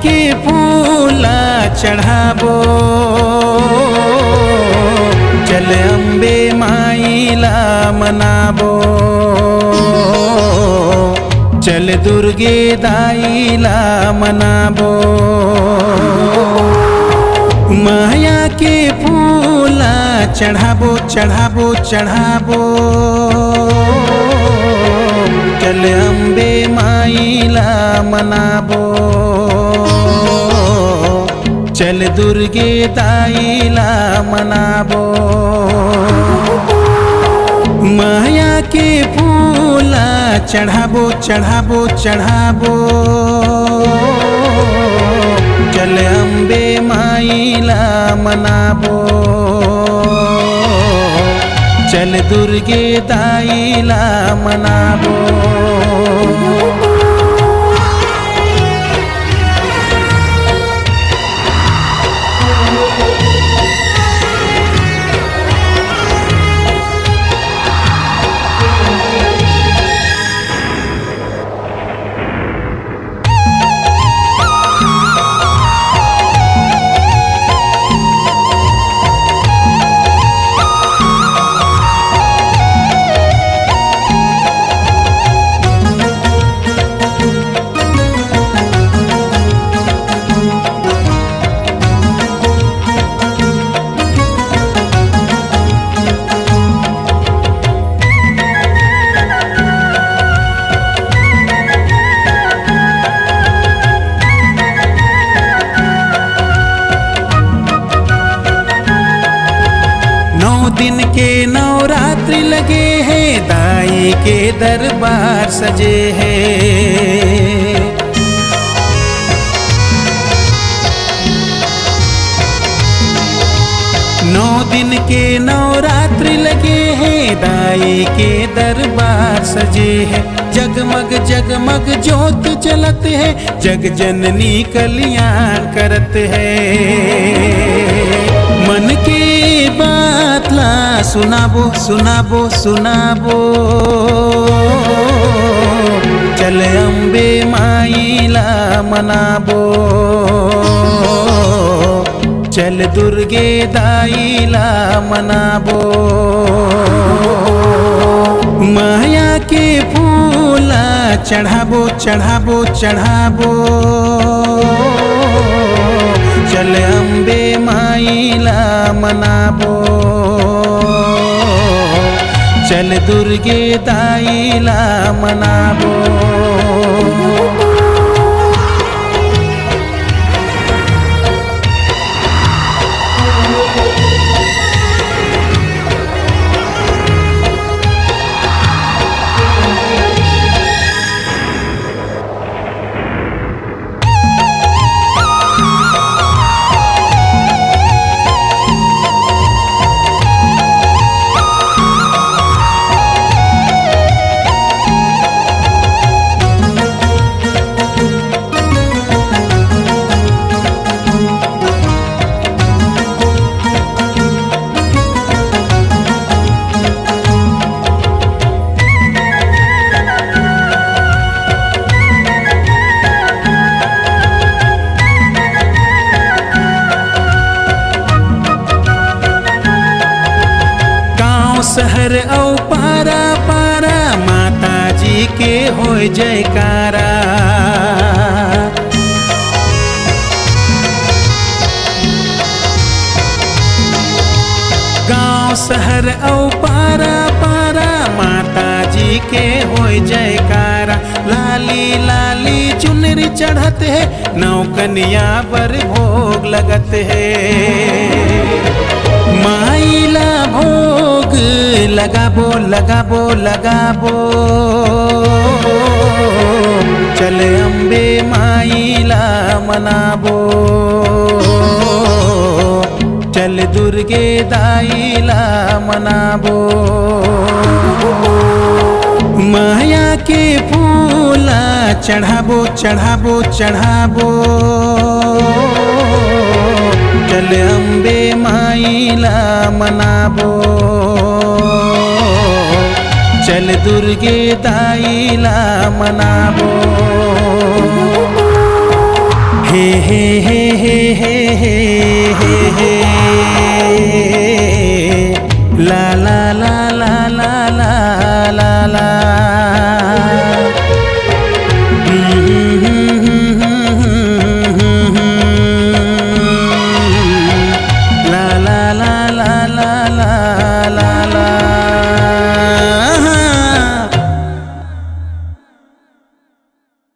के फूला चढ़ाबो, चल अम्बे माईला मनाबो, चल दुर्गे दाईला मनाबो। माया के फूला चढ़ाबो चढ़ाबो चढ़ाबो, चल अम्बे माईला मनाबो, चल दुर्गे दाईला मनाबो। माया के फूला चढ़ाबो चढ़ाबो चढ़ाबो, चल अम्बे माईला मनाबो, चल दुर्गे दाईला मनाबो। दिन के नवरात्रि लगे हैं, दाई के दरबार सजे हैं। 9 दिन के नवरात्रि लगे हैं, दाई के दरबार सजे हैं। जगमग जगमग ज्योत जलत है, जग जननी कल्याण करत है। मन के बात ला सुनाबो सुनाबो सुनाबो, चल अम्बे माईला मनाबो, चल दुर्गे दाईला मनाबो। माया के फूला चढ़ाबो चढ़ाबो चढ़ाबो, चल अम्बे माईला मनाबो, चल दुर्गे दाईला मनाबो। शहर औ पारा पारा माता जी के होय जयकारा। गाँव शहर औ पारा पारा माता जी के होय जयकारा। लाली लाली चुनरी चढ़त है, नौकनिया पर भोग लगत है। माईला भोग लगाबो लगाबो लगाबो, चल अम्बे माईला मनाबो, चल दुर्गे दाईला मनाबो। माया के फूला चढ़ाबो चढ़ाबो चढ़ाबो, चल अम्बे माईला मनाबो, चल दुर्गे दाईला मनाबो। हे हे हे हे हे हे